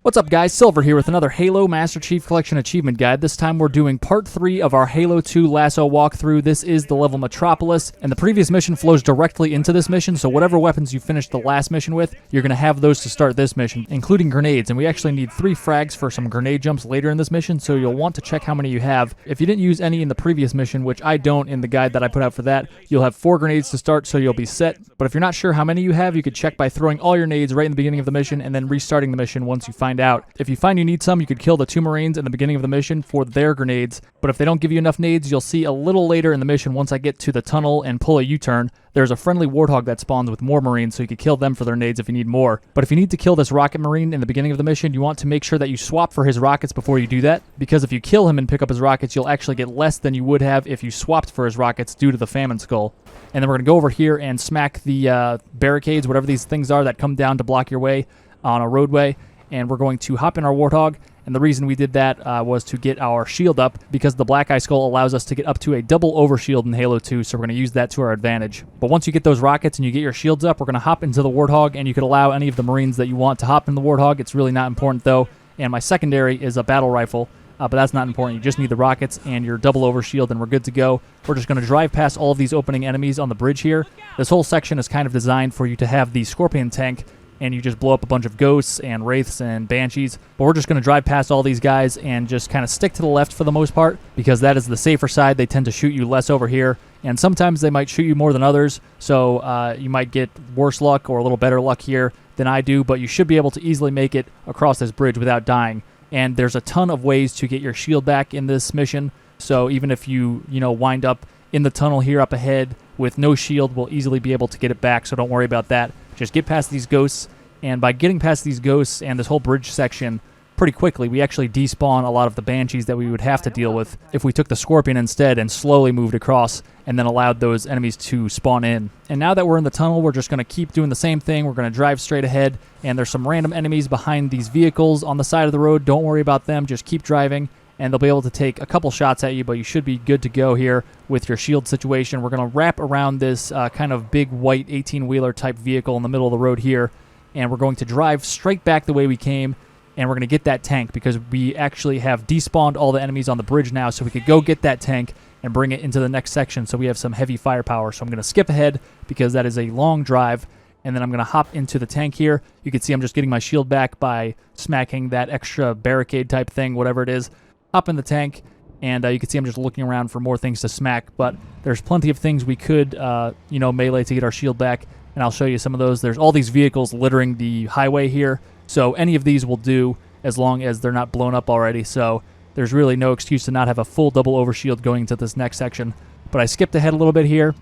What's up guys, Silver here with another Halo Master Chief Collection Achievement Guide. This time we're doing part 3 of our Halo 2 LASO walkthrough. This is the level Metropolis, and the previous mission flows directly into this mission, so whatever weapons you finished the last mission with, you're going to have those to start this mission, including grenades, and we actually need 3 frags for some grenade jumps later in this mission, so you'll want to check how many you have. If you didn't use any in the previous mission, which I don't in the guide that I put out for that, you'll have 4 grenades to start, so you'll be set. But if you're not sure how many you have, you could check by throwing all your nades right in the beginning of the mission and then restarting the mission once you find out. If you find you need some, you could kill the 2 Marines in the beginning of the mission for their grenades, but if they don't give you enough nades, you'll see a little later in the mission once I get to the tunnel and pull a U-turn, there's a friendly Warthog that spawns with more Marines, so you could kill them for their nades if you need more. But if you need to kill this Rocket Marine in the beginning of the mission, you want to make sure that you swap for his rockets before you do that, because if you kill him and pick up his rockets, you'll actually get less than you would have if you swapped for his rockets due to the Famine Skull. And then we're going to go over here and smack the barricades, whatever these things are that come down to block your way on a roadway, and we're going to hop in our Warthog. And the reason we did that was to get our shield up, because the Black Eye Skull allows us to get up to a double overshield in Halo 2, so we're going to use that to our advantage. But once you get those rockets and you get your shields up, we're going to hop into the Warthog, and you could allow any of the Marines that you want to hop in the Warthog. It's really not important though. And my secondary is a battle rifle, but that's not important. You just need the rockets and your double overshield, and we're good to go. We're just going to drive past all of these opening enemies on the bridge here. This whole section is kind of designed for you to have the Scorpion tank, and you just blow up a bunch of ghosts and wraiths and banshees. But we're just going to drive past all these guys and just kind of stick to the left for the most part, because that is the safer side. They tend to shoot you less over here, and sometimes they might shoot you more than others, so you might get worse luck or a little better luck here than I do, but you should be able to easily make it across this bridge without dying. And there's a ton of ways to get your shield back in this mission, so even if you wind up in the tunnel here up ahead with no shield, we'll easily be able to get it back, so don't worry about that. Just get past these ghosts, and by getting past these ghosts and this whole bridge section pretty quickly, we actually despawn a lot of the banshees that we would have to deal with if we took the Scorpion instead and slowly moved across and then allowed those enemies to spawn in. And now that we're in the tunnel, we're just going to keep doing the same thing. We're going to drive straight ahead, and there's some random enemies behind these vehicles on the side of the road. Don't worry about them, just keep driving, and they'll be able to take a couple shots at you, but you should be good to go here with your shield situation. We're going to wrap around this kind of big white 18-wheeler type vehicle in the middle of the road here, and we're going to drive straight back the way we came, and we're going to get that tank, because we actually have despawned all the enemies on the bridge now, so we could go get that tank and bring it into the next section so we have some heavy firepower. So I'm going to skip ahead because that is a long drive, and then I'm going to hop into the tank here. You can see I'm just getting my shield back by smacking that extra barricade type thing, whatever it is. Hop in the tank, and you can see I'm just looking around for more things to smack, but there's plenty of things we could melee to get our shield back, and I'll show you some of those. There's all these vehicles littering the highway here, so any of these will do as long as they're not blown up already, so there's really no excuse to not have a full double overshield going into this next section. But I skipped ahead a little bit here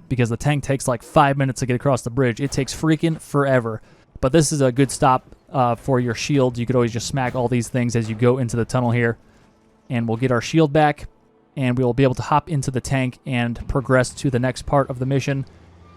because the tank takes like 5 minutes to get across the bridge. It takes freaking forever, but this is a good stop for your shield. You could always just smack all these things as you go into the tunnel here, and we'll get our shield back, and we'll be able to hop into the tank and progress to the next part of the mission.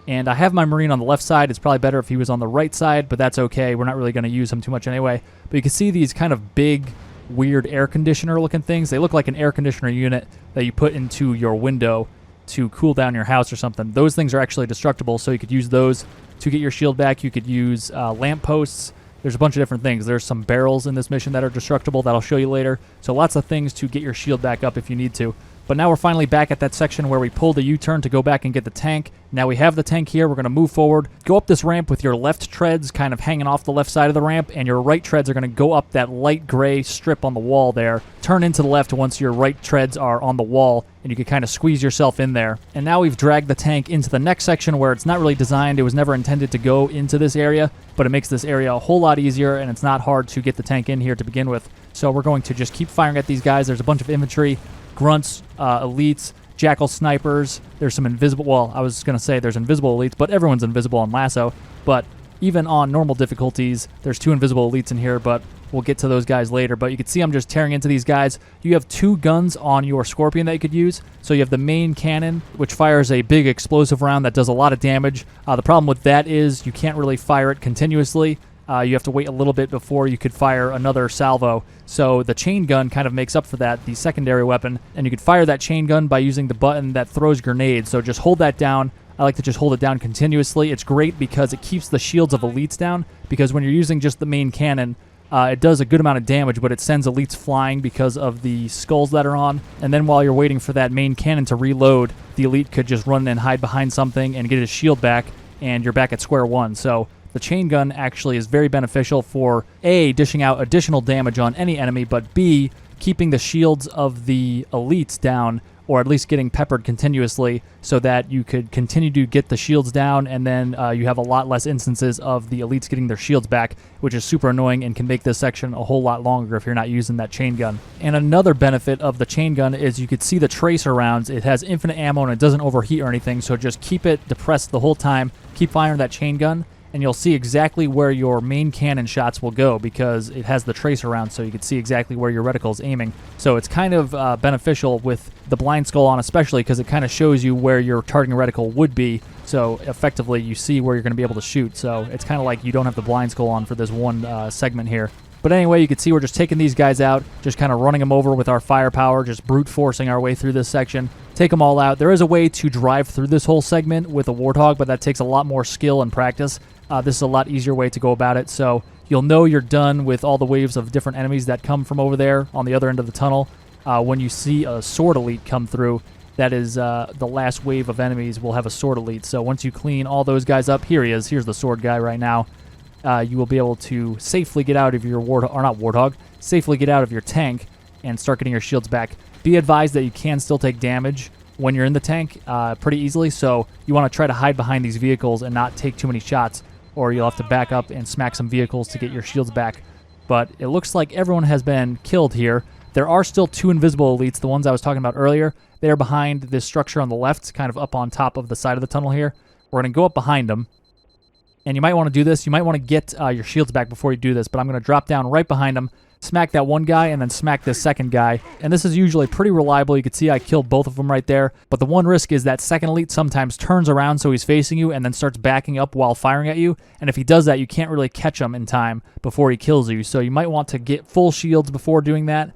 And I have my Marine on the left side. It's probably better if he was on the right side, but that's okay. We're not really going to use him too much anyway. But you can see these kind of big, weird air conditioner looking things. They look like an air conditioner unit that you put into your window to cool down your house or something. Those things are actually destructible, so you could use those to get your shield back. You could use lamp posts. There's a bunch of different things. There's some barrels in this mission that are destructible that I'll show you later. So lots of things to get your shield back up if you need to. But now we're finally back at that section where we pulled a U-turn to go back and get the tank. Now we have the tank here. We're going to move forward. Go up this ramp with your left treads kind of hanging off the left side of the ramp, and your right treads are going to go up that light gray strip on the wall there. Turn into the left once your right treads are on the wall, and you can kind of squeeze yourself in there. And now we've dragged the tank into the next section where it's not really designed. It was never intended to go into this area, but it makes this area a whole lot easier, and it's not hard to get the tank in here to begin with. So we're going to just keep firing at these guys. There's a bunch of infantry, grunts, elites, jackal snipers. There's some invisible, well, I was going to say there's invisible elites, but everyone's invisible on LASO. But even on normal difficulties, there's 2 invisible elites in here, but we'll get to those guys later. But you can see I'm just tearing into these guys. You have 2 guns on your Scorpion that you could use. So you have the main cannon, which fires a big explosive round that does a lot of damage. The problem with that is you can't really fire it continuously. You have to wait a little bit before you could fire another salvo. So the chain gun kind of makes up for that, the secondary weapon, and you could fire that chain gun by using the button that throws grenades. So just hold that down. I like to just hold it down continuously. It's great because it keeps the shields of elites down, because when you're using just the main cannon, It does a good amount of damage, but it sends elites flying because of the skulls that are on. And then while you're waiting for that main cannon to reload, the elite could just run and hide behind something and get his shield back, and you're back at square one. So the chain gun actually is very beneficial for A, dishing out additional damage on any enemy, but B, keeping the shields of the elites down, or at least getting peppered continuously so that you could continue to get the shields down, and then you have a lot less instances of the elites getting their shields back, which is super annoying and can make this section a whole lot longer if you're not using that chain gun. And another benefit of the chain gun is you could see the tracer rounds. It has infinite ammo and it doesn't overheat or anything, so just keep it depressed the whole time, keep firing that chain gun, and you'll see exactly where your main cannon shots will go because it has the tracer round, so you can see exactly where your reticle is aiming. So it's kind of beneficial with the blind skull on, especially because it kind of shows you where your targeting reticle would be. So effectively, you see where you're going to be able to shoot. So it's kind of like you don't have the blind skull on for this one segment here. But anyway, you can see we're just taking these guys out, just kind of running them over with our firepower, just brute forcing our way through this section. Take them all out. There is a way to drive through this whole segment with a Warthog, but that takes a lot more skill and practice. This is a lot easier way to go about it, so you'll know you're done with all the waves of different enemies that come from over there on the other end of the tunnel. When you see a sword elite come through, that is the last wave of enemies will have a sword elite. So once you clean all those guys up, here he is. Here's the sword guy right now. You will be able to safely get out of your safely get out of your tank and start getting your shields back. Be advised that you can still take damage when you're in the tank pretty easily, so you want to try to hide behind these vehicles and not take too many shots, or you'll have to back up and smack some vehicles to get your shields back. But it looks like everyone has been killed here. There are still two invisible elites, the ones I was talking about earlier. They are behind this structure on the left, kind of up on top of the side of the tunnel here. We're going to go up behind them. And you might want to do this. You might want to get your shields back before you do this, but I'm going to drop down right behind them, smack that one guy, and then smack this second guy. And this is usually pretty reliable. You can see I killed both of them right there. But the one risk is that second elite sometimes turns around so he's facing you and then starts backing up while firing at you. And if he does that, you can't really catch him in time before he kills you. So you might want to get full shields before doing that,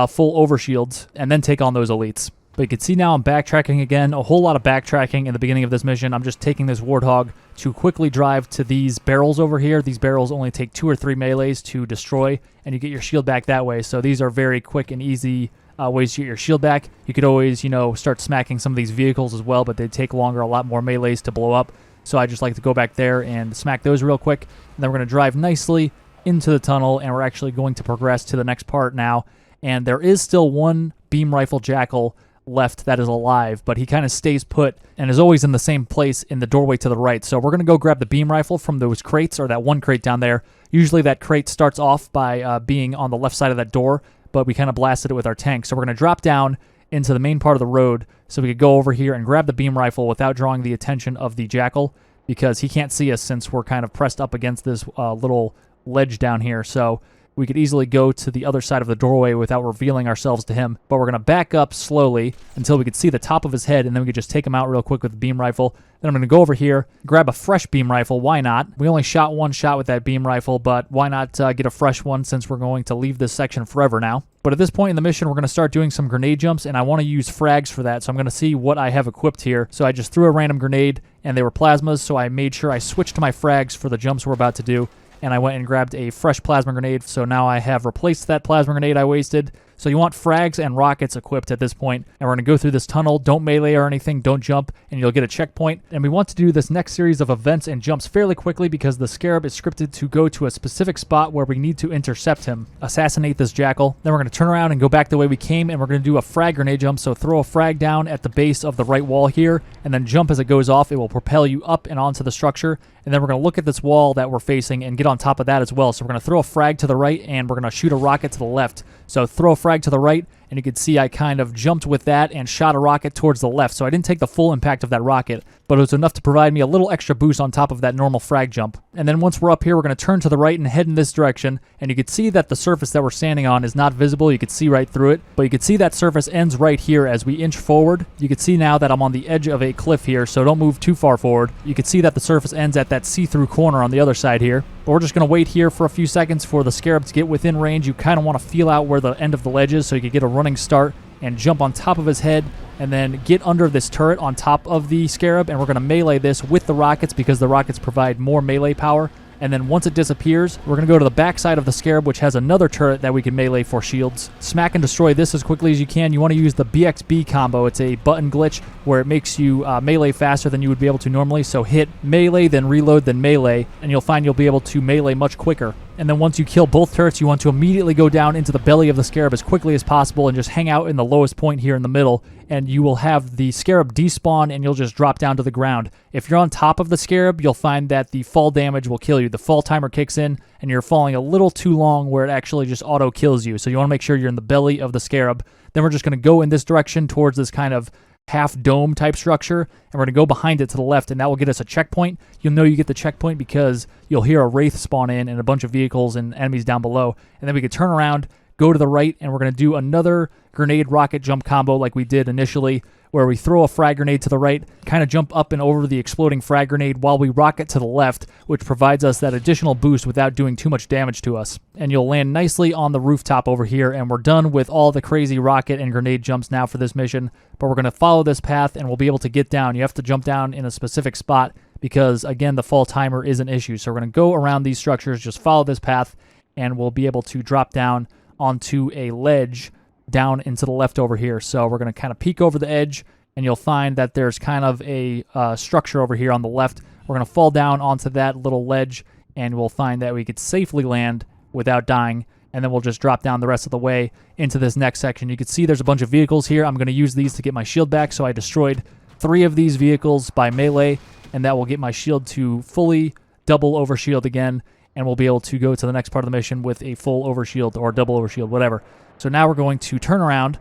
full over shields, and then take on those elites. But you can see now I'm backtracking again, a whole lot of backtracking in the beginning of this mission. I'm just taking this Warthog to quickly drive to these barrels over here. These barrels only take 2 or 3 melees to destroy, and you get your shield back that way. So these are very quick and easy ways to get your shield back. You could always, start smacking some of these vehicles as well, but they take longer, a lot more melees to blow up. So I just like to go back there and smack those real quick. And then we're going to drive nicely into the tunnel, and we're actually going to progress to the next part now. And there is still one beam rifle jackal left that is alive, but he kind of stays put and is always in the same place in the doorway to the right. So we're going to go grab the beam rifle from those crates, or that one crate down there. Usually that crate starts off by being on the left side of that door, but we kind of blasted it with our tank. So we're going to drop down into the main part of the road so we could go over here and grab the beam rifle without drawing the attention of the jackal, because he can't see us since we're kind of pressed up against this little ledge down here. So we could easily go to the other side of the doorway without revealing ourselves to him. But we're going to back up slowly until we could see the top of his head, and then we could just take him out real quick with the beam rifle. Then I'm going to go over here, grab a fresh beam rifle. Why not? We only shot one shot with that beam rifle, but why not get a fresh one since we're going to leave this section forever now? But at this point in the mission, we're going to start doing some grenade jumps, and I want to use frags for that, so I'm going to see what I have equipped here. So I just threw a random grenade, and they were plasmas, so I made sure I switched to my frags for the jumps we're about to do. And I went and grabbed a fresh plasma grenade, so now I have replaced that plasma grenade I wasted. So you want frags and rockets equipped at this point, and we're going to go through this tunnel. Don't melee or anything, don't jump, and you'll get a checkpoint. And we want to do this next series of events and jumps fairly quickly because the Scarab is scripted to go to a specific spot where we need to intercept him, assassinate this jackal. Then we're going to turn around and go back the way we came, and we're going to do a frag grenade jump. So throw a frag down at the base of the right wall here, and then jump as it goes off. It will propel you up and onto the structure. And then we're going to look at this wall that we're facing and get on top of that as well. So we're going to throw a frag to the right, and we're going to shoot a rocket to the left. So throw a frag to the right, and you can see I kind of jumped with that and shot a rocket towards the left. So I didn't take the full impact of that rocket, but it was enough to provide me a little extra boost on top of that normal frag jump. And then once we're up here, we're going to turn to the right and head in this direction. And you can see that the surface that we're standing on is not visible. You can see right through it, but you can see that surface ends right here as we inch forward. You can see now that I'm on the edge of a cliff here, so don't move too far forward. You can see that the surface ends at that see-through corner on the other side here. But we're just going to wait here for a few seconds for the Scarab to get within range. You kind of want to feel out where the end of the ledge is so you can get a running start and jump on top of his head and then get under this turret on top of the Scarab, and we're going to melee this with the rockets because the rockets provide more melee power And then once it disappears, we're going to go to the backside of the Scarab, which has another turret that we can melee for shields. Smack and destroy this as quickly as you can. You want to use the BXB combo. It's a button glitch where it makes you melee faster than you would be able to normally. So hit melee, then reload, then melee, and you'll find you'll be able to melee much quicker. And then once you kill both turrets, you want to immediately go down into the belly of the Scarab as quickly as possible and just hang out in the lowest point here in the middle, and you will have the Scarab despawn and you'll just drop down to the ground. If you're on top of the Scarab, you'll find that the fall damage will kill you. The fall timer kicks in and you're falling a little too long where it actually just auto kills you. So you want to make sure you're in the belly of the Scarab. Then we're just going to go in this direction towards this kind of half dome type structure, and we're going to go behind it to the left, and that will get us a checkpoint. You'll know you get the checkpoint because you'll hear a wraith spawn in and a bunch of vehicles and enemies down below, and then we can turn around, go to the right, and we're going to do another grenade rocket jump combo like we did initially, where we throw a frag grenade to the right, kind of jump up and over the exploding frag grenade while we rocket to the left, which provides us that additional boost without doing too much damage to us. And you'll land nicely on the rooftop over here, and we're done with all the crazy rocket and grenade jumps now for this mission, but we're going to follow this path and we'll be able to get down. You have to jump down in a specific spot because, again, the fall timer is an issue. So we're going to go around these structures, just follow this path, and we'll be able to drop down onto a ledge down into the left over here. So we're going to kind of peek over the edge, and you'll find that there's kind of a structure over here on the left. We're going to fall down onto that little ledge, and we'll find that we could safely land without dying, and then we'll just drop down the rest of the way into this next section. You can see there's a bunch of vehicles here. I'm going to use these to get my shield back, so I destroyed 3 of these vehicles by melee, and that will get my shield to fully double overshield again, and we'll be able to go to the next part of the mission with a full overshield or double overshield, whatever. So now we're going to turn around,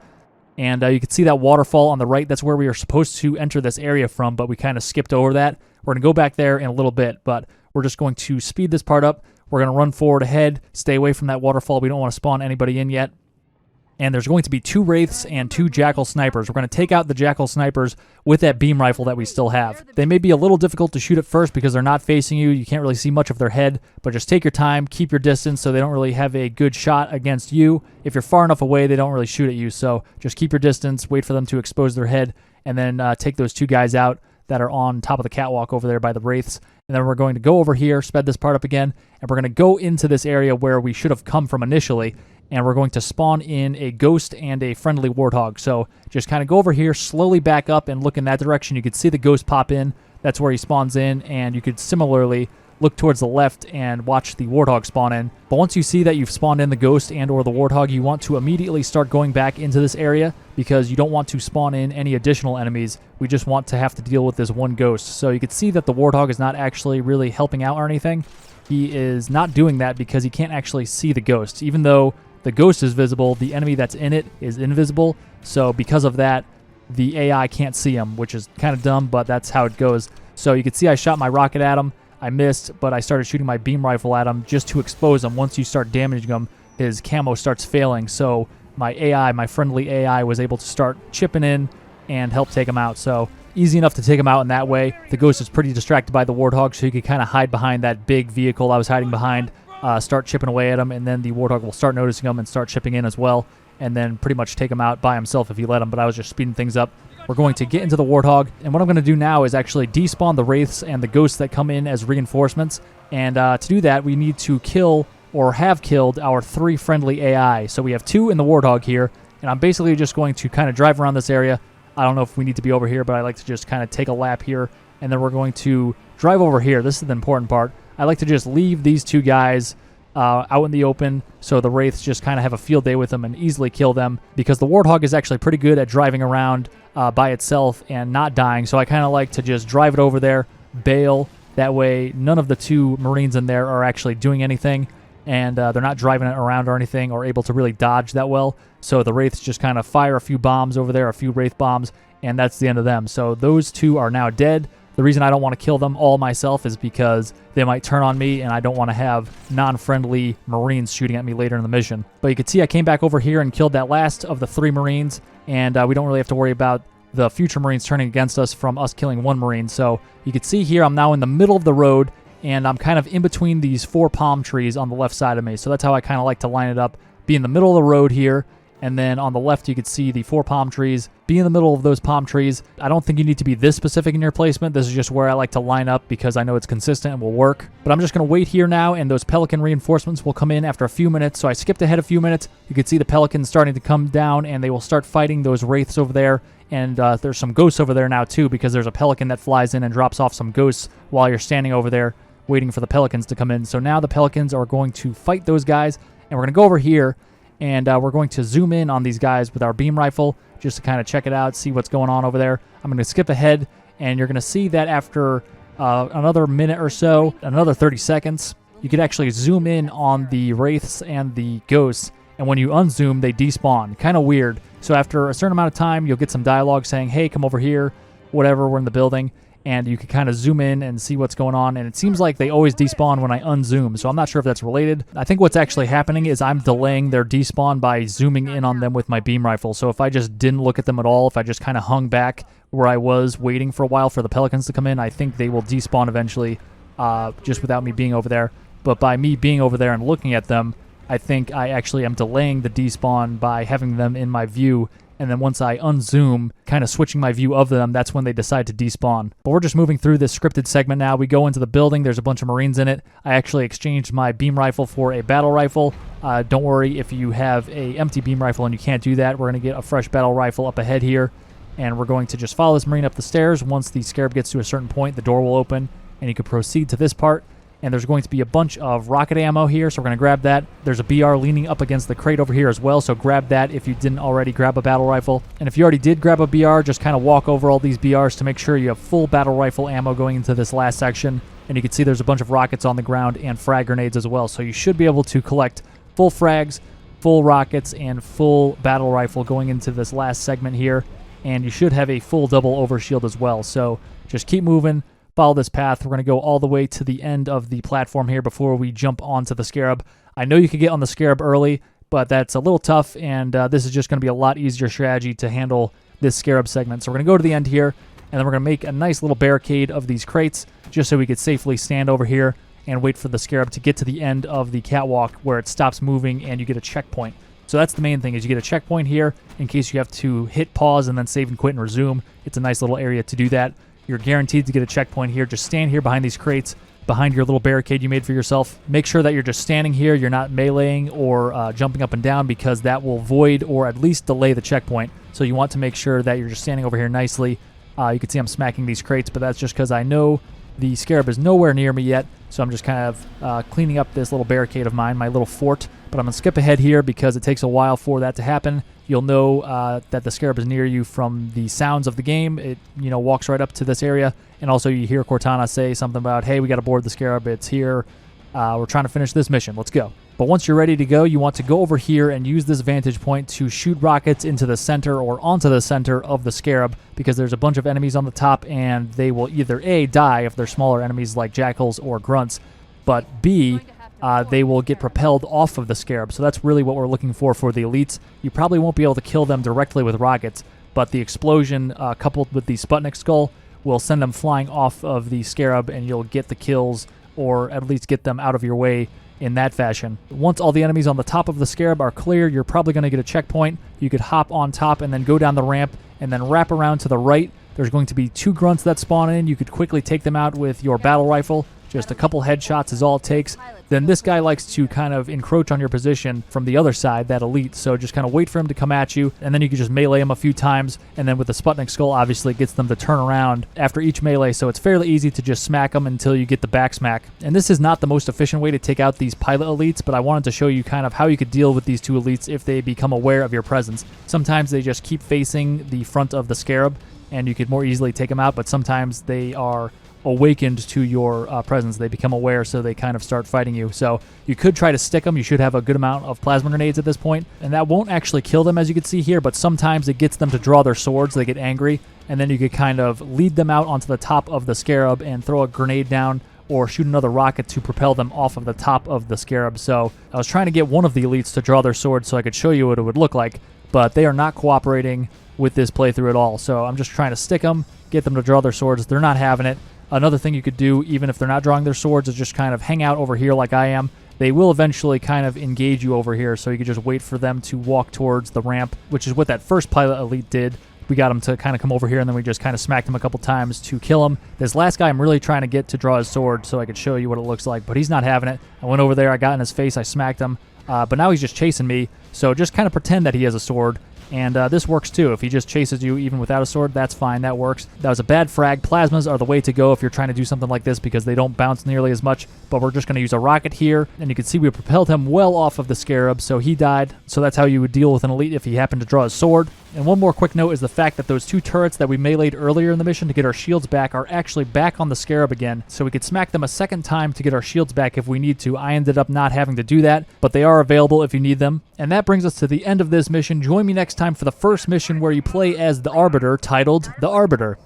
and you can see that waterfall on the right. That's where we are supposed to enter this area from, but we kind of skipped over that. We're going to go back there in a little bit, but we're just going to speed this part up. We're going to run forward ahead, stay away from that waterfall. We don't want to spawn anybody in yet. And there's going to be 2 wraiths and 2 jackal snipers. We're going to take out the jackal snipers with that beam rifle that we still have. They may be a little difficult to shoot at first because they're not facing you. You can't really see much of their head, but just take your time, keep your distance so they don't really have a good shot against you. If you're far enough away, they don't really shoot at you, so just keep your distance, wait for them to expose their head, and then take those 2 guys out that are on top of the catwalk over there by the wraiths. And then we're going to go over here, sped this part up again, and we're going to go into this area where we should have come from initially, and we're going to spawn in a ghost and a friendly warthog. So just kind of go over here, slowly back up and look in that direction. You can see the ghost pop in. That's where he spawns in, and you could similarly look towards the left and watch the warthog spawn in. But once you see that you've spawned in the ghost and or the warthog, you want to immediately start going back into this area because you don't want to spawn in any additional enemies. We just want to have to deal with this one ghost. So you can see that the warthog is not actually really helping out or anything. He is not doing that because he can't actually see the ghost. Even though the ghost is visible, the enemy that's in it is invisible. So because of that, the AI can't see him, which is kind of dumb, but that's how it goes. So you can see I shot my rocket at him. I missed, but I started shooting my beam rifle at him just to expose him. Once you start damaging him, his camo starts failing. So my AI, my friendly AI, was able to start chipping in and help take him out. So easy enough to take him out in that way. The ghost is pretty distracted by the warthog, so you can kind of hide behind that big vehicle I was hiding behind, start chipping away at him, and then the warthog will start noticing him and start chipping in as well, and then pretty much take him out by himself if you let him, but I was just speeding things up. We're going to get into the warthog, and what I'm going to do now is actually despawn the wraiths and the ghosts that come in as reinforcements, and to do that, we need to kill or have killed our 3 friendly AI. So we have 2 in the warthog here, and I'm basically just going to kind of drive around this area. I don't know if we need to be over here, but I like to just kind of take a lap here, and then we're going to drive over here. This is the important part. I like to just leave these 2 guys out in the open so the wraiths just kind of have a field day with them and easily kill them, because the warthog is actually pretty good at driving around by itself and not dying. So I kind of like to just drive it over there, bail. That way none of the 2 Marines in there are actually doing anything, and they're not driving it around or anything or able to really dodge that well. So the wraiths just kind of fire a few bombs over there, a few wraith bombs, and that's the end of them. So those 2 are now dead. The reason I don't want to kill them all myself is because they might turn on me, and I don't want to have non-friendly Marines shooting at me later in the mission. But you can see I came back over here and killed that last of the 3 Marines, and we don't really have to worry about the future Marines turning against us from us killing 1 Marine. So you can see here I'm now in the middle of the road, and I'm kind of in between these 4 palm trees on the left side of me. So that's how I kind of like to line it up, be in the middle of the road here, And then on the left, you could see the 4 palm trees. Be in the middle of those palm trees. I don't think you need to be this specific in your placement. This is just where I like to line up because I know it's consistent and will work. But I'm just going to wait here now, and those pelican reinforcements will come in after a few minutes. So I skipped ahead a few minutes. You can see the pelicans starting to come down, and they will start fighting those wraiths over there. And there's some ghosts over there now, too, because there's a pelican that flies in and drops off some ghosts while you're standing over there waiting for the pelicans to come in. So now the pelicans are going to fight those guys, and we're going to go over here. And we're going to zoom in on these guys with our beam rifle just to kind of check it out, see what's going on over there. I'm going to skip ahead, and you're going to see that after another minute or so, another 30 seconds, you could actually zoom in on the wraiths and the ghosts. And when you unzoom, they despawn. Kind of weird. So after a certain amount of time, you'll get some dialogue saying, hey, come over here, whatever, we're in the building. And you can kind of zoom in and see what's going on. And it seems like they always despawn when I unzoom, so I'm not sure if that's related. I think what's actually happening is I'm delaying their despawn by zooming in on them with my beam rifle. So if I just didn't look at them at all, if I just kind of hung back where I was waiting for a while for the pelicans to come in, I think they will despawn eventually just without me being over there. But by me being over there and looking at them, I think I actually am delaying the despawn by having them in my view. And then once I unzoom, kind of switching my view of them, that's when they decide to despawn. But we're just moving through this scripted segment now. We go into the building. There's a bunch of Marines in it. I actually exchanged my beam rifle for a battle rifle. Don't worry if you have a empty beam rifle and you can't do that. We're going to get a fresh battle rifle up ahead here. And we're going to just follow this Marine up the stairs. Once the Scarab gets to a certain point, the door will open, and you can proceed to this part. And there's going to be a bunch of rocket ammo here, so we're going to grab that. There's a BR leaning up against the crate over here as well, so grab that if you didn't already grab a battle rifle. And if you already did grab a BR, just kind of walk over all these BRs to make sure you have full battle rifle ammo going into this last section. And you can see there's a bunch of rockets on the ground and frag grenades as well, so you should be able to collect full frags, full rockets, and full battle rifle going into this last segment here. And you should have a full double overshield as well, so just keep moving. Follow this path. We're going to go all the way to the end of the platform here before we jump onto the Scarab. I know you could get on the Scarab early, but that's a little tough, and this is just going to be a lot easier strategy to handle this Scarab segment. So we're going to go to the end here, and then we're going to make a nice little barricade of these crates just so we could safely stand over here and wait for the Scarab to get to the end of the catwalk where it stops moving and you get a checkpoint. So that's the main thing, is you get a checkpoint here in case you have to hit pause and then save and quit and resume. It's a nice little area to do that. You're guaranteed to get a checkpoint here. Just stand here behind these crates, behind your little barricade you made for yourself. Make sure that you're just standing here. You're not meleeing or jumping up and down, because that will void or at least delay the checkpoint. So you want to make sure that you're just standing over here nicely. You can see I'm smacking these crates, but that's just because I know the Scarab is nowhere near me yet. So I'm just kind of cleaning up this little barricade of mine, my little fort. But I'm going to skip ahead here because it takes a while for that to happen. You'll know that the Scarab is near you from the sounds of the game. It, walks right up to this area. And also you hear Cortana say something about, hey, we got to board the Scarab. It's here. We're trying to finish this mission. Let's go. But once you're ready to go, you want to go over here and use this vantage point to shoot rockets into the center or onto the center of the Scarab, because there's a bunch of enemies on the top, and they will either A, die if they're smaller enemies like jackals or grunts, but B, they will get propelled off of the Scarab. So that's really what we're looking for the elites. You probably won't be able to kill them directly with rockets, but the explosion coupled with the Sputnik skull will send them flying off of the Scarab, and you'll get the kills, or at least get them out of your way in that fashion. Once all the enemies on the top of the Scarab are clear, you're probably going to get a checkpoint. You could hop on top and then go down the ramp and then wrap around to the right. There's going to be 2 grunts that spawn in. You could quickly take them out with your battle rifle. Just a couple headshots is all it takes. Then this guy likes to kind of encroach on your position from the other side, that elite. So just kind of wait for him to come at you, and then you can just melee him a few times. And then with the Sputnik skull, obviously, it gets them to turn around after each melee. So it's fairly easy to just smack them until you get the back smack. And this is not the most efficient way to take out these pilot elites, but I wanted to show you kind of how you could deal with these 2 elites if they become aware of your presence. Sometimes they just keep facing the front of the Scarab, and you could more easily take them out, but sometimes they are awakened to your presence. They become aware, so they kind of start fighting you. So you could try to stick them. You should have a good amount of plasma grenades at this point, and that won't actually kill them, as you can see here, but sometimes it gets them to draw their swords. They get angry, and then you could kind of lead them out onto the top of the Scarab and throw a grenade down or shoot another rocket to propel them off of the top of the Scarab. So I was trying to get one of the elites to draw their sword so I could show you what it would look like, but they are not cooperating with this playthrough at all. So I'm just trying to stick them, get them to draw their swords. They're not having it. Another thing you could do, even if they're not drawing their swords, is just kind of hang out over here like I am. they will eventually kind of engage you over here, so you can just wait for them to walk towards the ramp, which is what that first pilot elite did. We got him to kind of come over here, and then we just kind of smacked him a couple times to kill him. This last guy I'm really trying to get to draw his sword so I could show you what it looks like, but he's not having it. I went over there, I got in his face, I smacked him, but now he's just chasing me, so just kind of pretend that he has a sword. And this works too. If he just chases you even without a sword, that's fine. That works. That was a bad frag. Plasmas are the way to go if you're trying to do something like this because they don't bounce nearly as much. But we're just going to use a rocket here. And you can see we propelled him well off of the Scarab, so he died. So that's how you would deal with an elite if he happened to draw his sword. And one more quick note is the fact that those 2 turrets that we meleeed earlier in the mission to get our shields back are actually back on the Scarab again, so we could smack them a second time to get our shields back if we need to. I ended up not having to do that, but they are available if you need them. And that brings us to the end of this mission. Join me next time for the first mission where you play as the Arbiter, titled The Arbiter.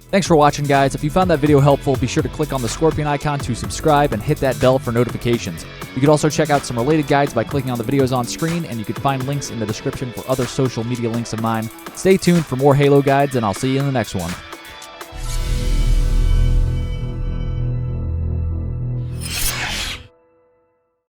Thanks for watching, guys. If you found that video helpful, be sure to click on the scorpion icon to subscribe and hit that bell for notifications. You can also check out some related guides by clicking on the videos on screen, and you can find links in the description for other social media links of mine. Stay tuned for more Halo guides, and I'll see you in the next one.